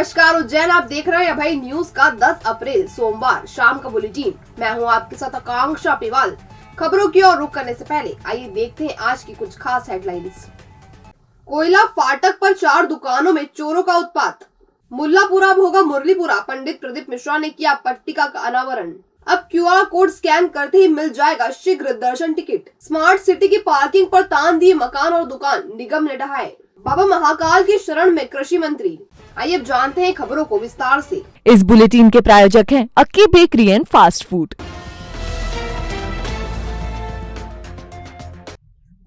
नमस्कार उज्जैन, आप देख रहे हैं अभय न्यूज का 10 अप्रैल सोमवार शाम का बुलेटिन। मैं हूं आपके साथ आकांक्षा पिवाल। खबरों की ओर रुख करने से पहले आइए देखते हैं आज की कुछ खास हेडलाइंस। कोयला फाटक पर 4 दुकानों में चोरों का उत्पात। मुल्लापुरा भोगा मुरलीपुरा पंडित प्रदीप मिश्रा ने किया पट्टिका का अनावरण। अब QR कोड स्कैन करते ही मिल जाएगा शीघ्र दर्शन टिकट। स्मार्ट सिटी की पार्किंग पर तान दिए मकान और दुकान, निगम ने ढहाए। बाबा महाकाल की शरण में कृषि मंत्री। आइए अब जानते हैं खबरों को विस्तार से। इस बुलेटिन के प्रायोजक हैं अक्की बेकरी एंड फास्ट फूड।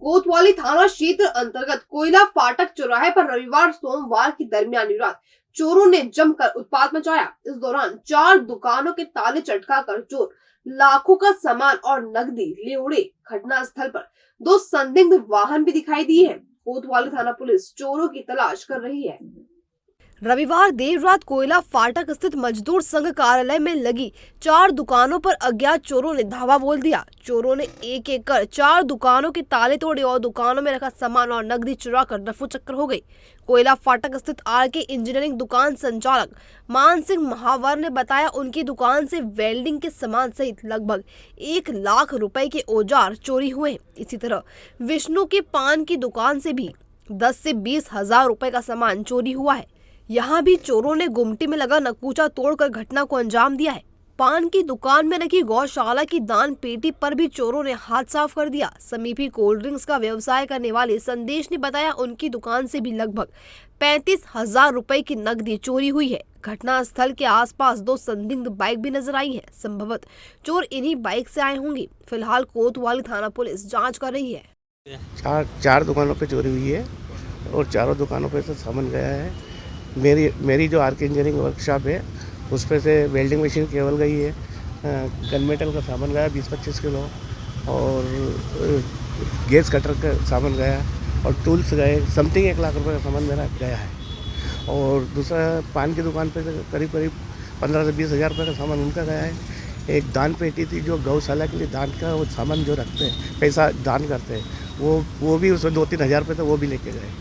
कोतवाली थाना क्षेत्र अंतर्गत कोयला फाटक चौराहे पर रविवार सोमवार की दरमियानी रात चोरों ने जमकर उत्पात मचाया। इस दौरान 4 दुकानों के ताले चटकाकर चोर लाखों का सामान और नकदी ले उड़े। घटना स्थल पर 2 संदिग्ध वाहन भी दिखाई दिए हैं। कोतवाली थाना पुलिस चोरों की तलाश कर रही है। रविवार देर रात कोयला फाटक स्थित मजदूर संघ कार्यालय में लगी 4 दुकानों पर अज्ञात चोरों ने धावा बोल दिया। चोरों ने एक एक कर 4 दुकानों के ताले तोड़े और दुकानों में रखा सामान और नकदी चुरा कर रफू चक्कर हो गई। कोयला फाटक स्थित RK इंजीनियरिंग दुकान संचालक मान सिंह महावर ने बताया, उनकी दुकान से वेल्डिंग के सामान सहित लगभग 1 लाख रुपए के औजार चोरी हुए। इसी तरह विष्णु के पान की दुकान से भी 10 से 20 हजार रुपए का सामान चोरी हुआ है। यहाँ भी चोरों ने गुमटी में लगा नकूचा तोड़कर घटना को अंजाम दिया है। पान की दुकान में रखी गौशाला की दान पेटी पर भी चोरों ने हाथ साफ कर दिया। समीपी कोल्ड ड्रिंक्स का व्यवसाय करने वाले संदेश ने बताया, उनकी दुकान से भी लगभग 35,000 रुपए की नकदी चोरी हुई है। घटना स्थल के आसपास 2 संदिग्ध बाइक भी नजर आई है। संभवत चोर इन्हीं बाइक से आए होंगे। फिलहाल कोतवाली थाना पुलिस जाँच कर रही है। चार दुकानों पे चोरी हुई है और चारों दुकानों पे से सामान गया है। मेरी जो RK इंजीनियरिंग वर्कशॉप है उस पे से वेल्डिंग मशीन केबल गई है, गन मेटल का सामान गया 20-25 किलो और गैस कटर का सामान गया और टूल्स गए। समथिंग 1 लाख रुपए का सामान मेरा गया है। और दूसरा पान की दुकान पे करीब 15 से 20 हज़ार रुपये का सामान उनका गया है। एक दान पेटी थी जो गौशाला के लिए दान का वो सामान जो रखते हैं, पैसा दान करते हैं, वो भी उसमें 2-3 हज़ार रुपये थे, वो भी लेके गए।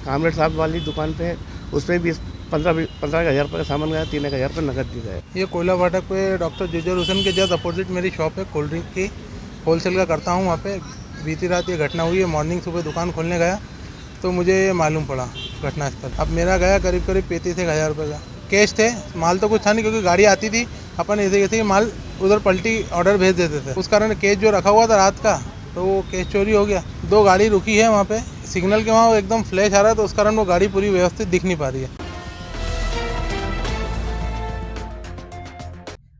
कामरेड साहब वाली दुकान पे उस पर भी 15 हज़ार रुपये का सामान गया, 3 हज़ार रुपये नकद भी गए। ये कोयला फाटक पे डॉक्टर जुजर हुसैन के जस्ट अपोजिट मेरी शॉप है, कोल्ड ड्रिंक की होलसेल का करता हूँ। वहाँ पे बीती रात ये घटना हुई है। मॉर्निंग सुबह दुकान खोलने गया तो मुझे ये मालूम पड़ा घटना स्थल। अब मेरा गया करीब 35,000 रुपये का कैश थे। माल तो कुछ था नहीं क्योंकि गाड़ी आती थी, अपन ऐसे माल उधर पलटी ऑर्डर भेज देते थे। उस कारण कैश जो रखा हुआ था रात का, तो वो कैश चोरी हो गया। 2 गाड़ी रुकी है वहाँ पे, सिग्नल के वहाँ एकदम फ्लैश आ रहा है, तो उस कारण वो गाड़ी पूरी व्यवस्थित दिख नहीं पा रही है।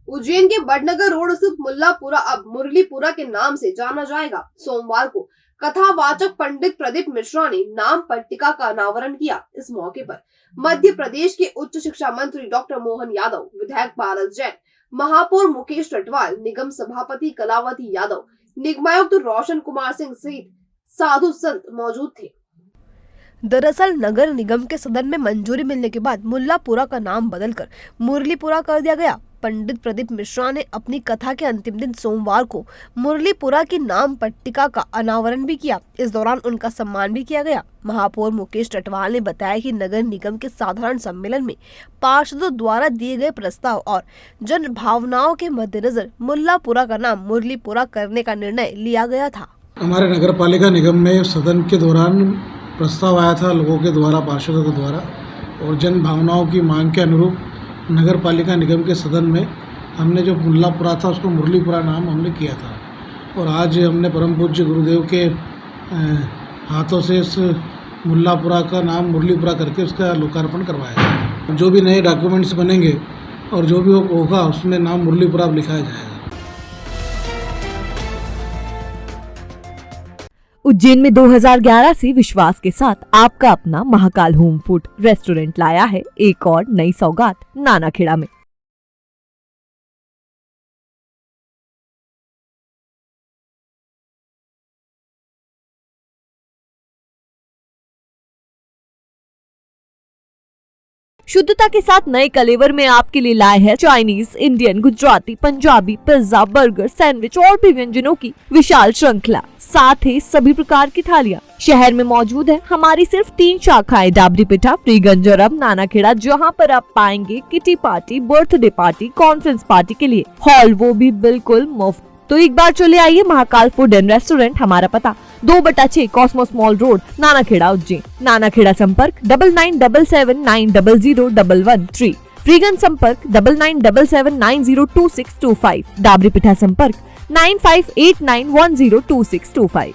उज्जैन के बड़नगर रोड स्थित मुल्लापुरा अब मुरलीपुरा के नाम से जाना जाएगा। सोमवार को कथावाचक पंडित प्रदीप मिश्रा ने नाम पट्टिका का अनावरण किया। इस मौके पर मध्य प्रदेश के उच्च शिक्षा मंत्री डॉक्टर मोहन यादव, विधायक पारस जैन, महापौर मुकेश रटवाल, निगम सभापति कलावती यादव, निगमायुक्त रोशन कुमार सिंह सहित साधु संत मौजूद थे। दरअसल नगर निगम के सदन में मंजूरी मिलने के बाद मुल्लापुरा का नाम बदलकर मुरलीपुरा कर दिया गया। पंडित प्रदीप मिश्रा ने अपनी कथा के अंतिम दिन सोमवार को मुरलीपुरा की नाम पट्टिका का अनावरण भी किया। इस दौरान उनका सम्मान भी किया गया। महापौर मुकेश रटवाल ने बताया कि नगर निगम के साधारण सम्मेलन में पार्षदों द्वारा दिए गए प्रस्ताव और जन भावनाओं के मद्देनजर मुल्लापुरा का नाम मुरलीपुरा करने का निर्णय लिया गया था। हमारे नगर पालिका निगम में सदन के दौरान प्रस्ताव आया था लोगों के द्वारा, पार्षदों के द्वारा, और जन भावनाओं की मांग के अनुरूप नगर पालिका निगम के सदन में हमने जो मुल्लापुरा था उसको मुरलीपुरा नाम हमने किया था। और आज हमने परम पूज्य गुरुदेव के हाथों से इस मुल्लापुरा का नाम मुरलीपुरा करके उसका लोकार्पण करवाया। जो भी नए डॉक्यूमेंट्स बनेंगे और जो भी होगा उसमें नाम मुरलीपुरा लिखाया जाएगा। उज्जैन में 2011 से विश्वास के साथ आपका अपना महाकाल होम फूड रेस्टोरेंट लाया है एक और नई सौगात नानाखेड़ा में। शुद्धता के साथ नए कलेवर में आपके लिए लाए हैं Chinese, Indian, Gujarati, Punjabi, pizza, burger, sandwich और भी व्यंजनों की विशाल श्रृंखला, साथ ही सभी प्रकार की थालियां। शहर में मौजूद है हमारी सिर्फ 3 शाखाएं, डाबरी पिठा, फ्रीगंज और अब नानाखेड़ा, जहां पर आप पाएंगे kitty party, birthday party, conference party के लिए हॉल, वो भी बिल्कुल मुफ्त। तो एक बार चले आइए महाकाल फूड एंड रेस्टोरेंट। हमारा पता 2/6 Cosmos mall road, Nanakheda, Ujjain. Nanakheda संपर्क 9977900113। फ्रीगंज संपर्क 9977902625। डाबरी पिठा संपर्क 9589102625।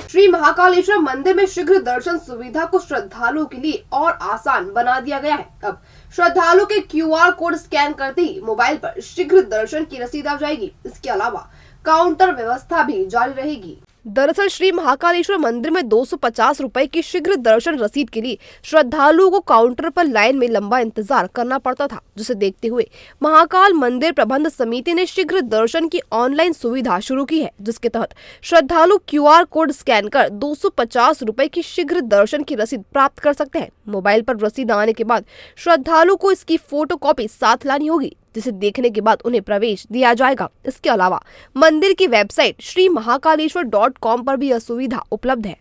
श्री महाकालेश्वर मंदिर में शीघ्र दर्शन सुविधा को श्रद्धालुओं के लिए और आसान बना दिया गया है। अब श्रद्धालु के QR कोड स्कैन करते ही मोबाइल पर शीघ्र दर्शन की रसीद आ जाएगी। इसके अलावा काउंटर व्यवस्था भी जारी रहेगी। दरअसल श्री महाकालेश्वर मंदिर में 250 रुपए की शीघ्र दर्शन रसीद के लिए श्रद्धालुओं को काउंटर पर लाइन में लंबा इंतजार करना पड़ता था, जिसे देखते हुए महाकाल मंदिर प्रबंध समिति ने शीघ्र दर्शन की ऑनलाइन सुविधा शुरू की है, जिसके तहत श्रद्धालु QR कोड स्कैन कर 250 रुपए की शीघ्र दर्शन की रसीद प्राप्त कर सकते हैं। मोबाइल पर रसीद आने के बाद श्रद्धालु को इसकी फोटोकॉपी साथ लानी होगी, जिसे देखने के बाद उन्हें प्रवेश दिया जाएगा। इसके अलावा मंदिर की वेबसाइट श्रीमहाकालेश्वर.com पर भी यह सुविधा उपलब्ध है।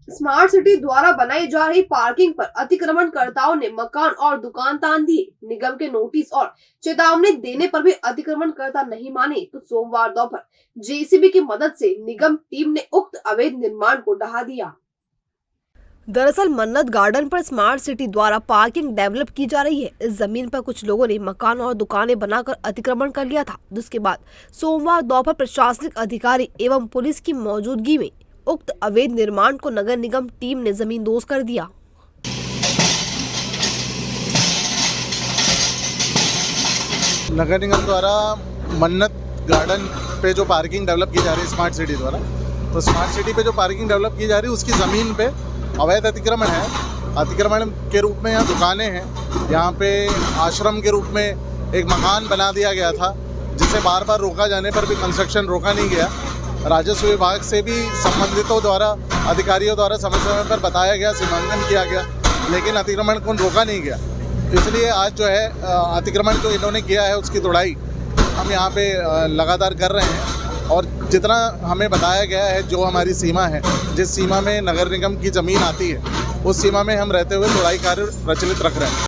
स्मार्ट सिटी द्वारा बनाई जा रही पार्किंग पर अतिक्रमणकर्ताओं ने मकान और दुकान तान दिए। निगम के नोटिस और चेतावनी देने पर भी अतिक्रमणकर्ता नहीं माने तो सोमवार दोपहर JCB की मदद से निगम टीम ने उक्त अवैध निर्माण को ढहा दिया। दरअसल मन्नत गार्डन पर स्मार्ट सिटी द्वारा पार्किंग डेवलप की जा रही है। इस जमीन पर कुछ लोगों ने मकान और दुकानें बनाकर अतिक्रमण कर लिया था, जिसके बाद सोमवार दोपहर प्रशासनिक अधिकारी एवं पुलिस की मौजूदगी में उक्त अवैध निर्माण को नगर निगम टीम ने जमींदोज कर दिया। नगर निगम द्वारा मन्नत गार्डन पे जो पार्किंग डेवलप की जा रही है स्मार्ट सिटी द्वारा, तो स्मार्ट सिटी पे जो पार्किंग डेवलप की जा रही है उसकी ज़मीन पे अवैध अतिक्रमण है। अतिक्रमण के रूप में यहाँ दुकानें हैं, यहाँ पे आश्रम के रूप में एक मकान बना दिया गया था, जिसे बार बार रोका जाने पर भी कंस्ट्रक्शन रोका नहीं गया। राजस्व विभाग से भी संबंधितों द्वारा, अधिकारियों द्वारा समय समय पर बताया गया, सीमांकन किया गया, लेकिन अतिक्रमण को रोका नहीं गया। इसलिए आज जो है अतिक्रमण जो इन्होंने किया है उसकी तोड़ाई हम यहाँ पे लगातार कर रहे हैं, और जितना हमें बताया गया है, जो हमारी सीमा है, जिस सीमा में नगर निगम की ज़मीन आती है, उस सीमा में हम रहते हुए तोड़ाई कार्य प्रचलित रख रहे हैं।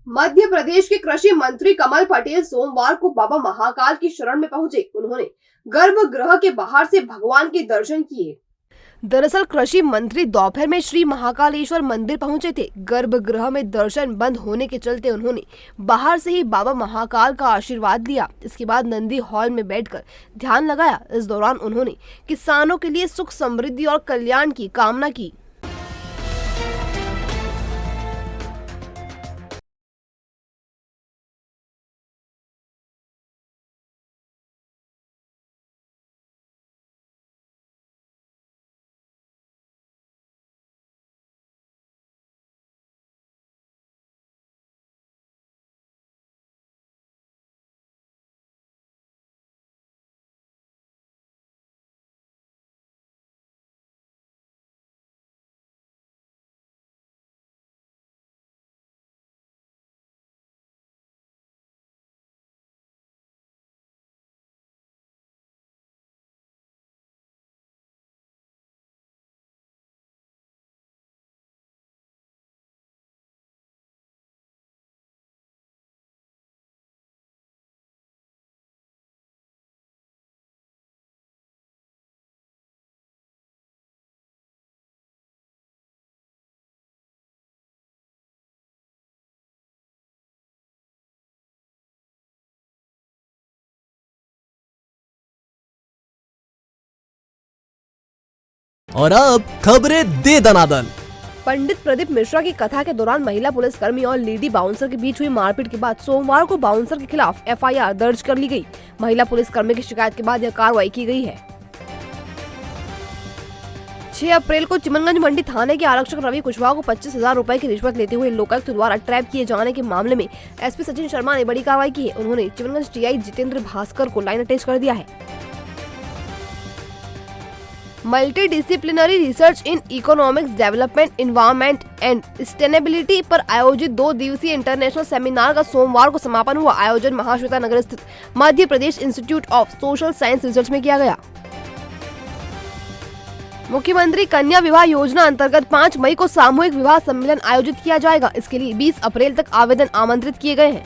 मध्य प्रदेश के कृषि मंत्री कमल पटेल सोमवार को बाबा महाकाल की शरण में पहुंचे। उन्होंने गर्भगृह के बाहर से भगवान के दर्शन किए। दरअसल कृषि मंत्री दोपहर में श्री महाकालेश्वर मंदिर पहुंचे थे। गर्भगृह में दर्शन बंद होने के चलते उन्होंने बाहर से ही बाबा महाकाल का आशीर्वाद लिया। इसके बाद नंदी हॉल में बैठकर ध्यान लगाया। इस दौरान उन्होंने किसानों के लिए सुख, समृद्धि और कल्याण की कामना की। और अब खबरें दे दनादन। पंडित प्रदीप मिश्रा की कथा के दौरान महिला पुलिसकर्मी और लेडी बाउंसर के बीच हुई मारपीट के बाद सोमवार को बाउंसर के खिलाफ FIR दर्ज कर ली गई। महिला पुलिसकर्मी की शिकायत के बाद यह कार्रवाई की गई है। 6 अप्रैल को चिमनगंज मंडी थाने के आरक्षक रवि कुशवाहा को 25,000 रुपए की रिश्वत लेते हुए लोकायुक्त द्वारा ट्रैप किए जाने के मामले में एसपी सचिन शर्मा ने बड़ी कार्रवाई की है। उन्होंने चिमनगंज टीआई जितेंद्र भास्कर को लाइन अटैच कर दिया है। Multi disciplinary research in economics development, environment and sustainability पर आयोजित 2 दिवसीय इंटरनेशनल सेमिनार का सोमवार को समापन हुआ। आयोजन महाश्वेता नगर स्थित Madhya Pradesh institute of social science research में किया गया। मुख्यमंत्री कन्या विवाह योजना अंतर्गत 5 मई को सामूहिक विवाह सम्मेलन आयोजित किया जाएगा। इसके लिए 20 अप्रैल तक आवेदन आमंत्रित किए गए हैं।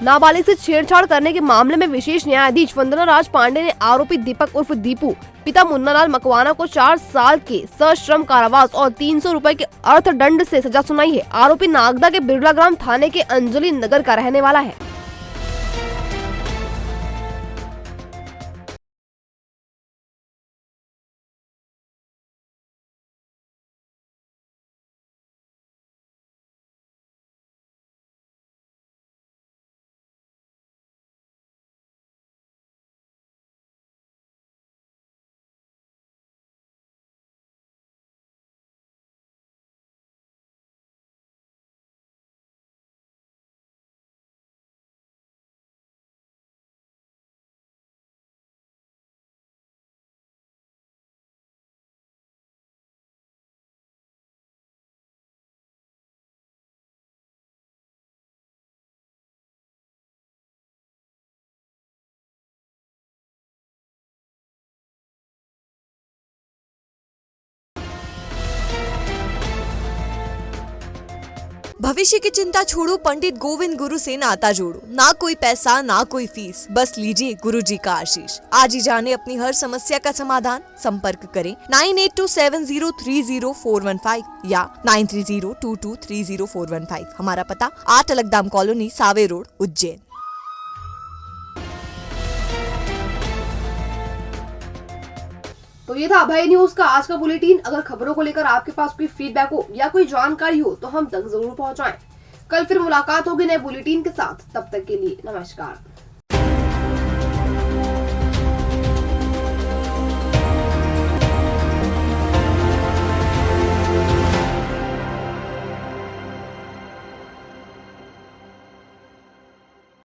नाबालिग से छेड़छाड़ करने के मामले में विशेष न्यायाधीश वंदना राज पांडे ने आरोपी दीपक उर्फ दीपू पिता मुन्नालाल मकवाना को 4 साल के सश्रम कारावास और 300 रुपए के अर्थदंड से सजा सुनाई है। आरोपी नागदा के बिरला ग्राम थाने के अंजलि नगर का रहने वाला है। भविष्य की चिंता छोड़ो, पंडित गोविंद गुरु से नाता जोड़ो। ना कोई पैसा ना कोई फीस, बस लीजिए गुरु जी का आशीष। आज ही जाने अपनी हर समस्या का समाधान। संपर्क करें 9827030415 या 9302230415। हमारा पता 8 अलगदाम कॉलोनी, सावे रोड, उज्जैन। तो ये था अभय न्यूज का आज का बुलेटिन। अगर खबरों को लेकर आपके पास कोई फीडबैक हो या कोई जानकारी हो तो हम तक जरूर पहुंचाएं। कल फिर मुलाकात होगी नए बुलेटिन के साथ। तब तक के लिए नमस्कार।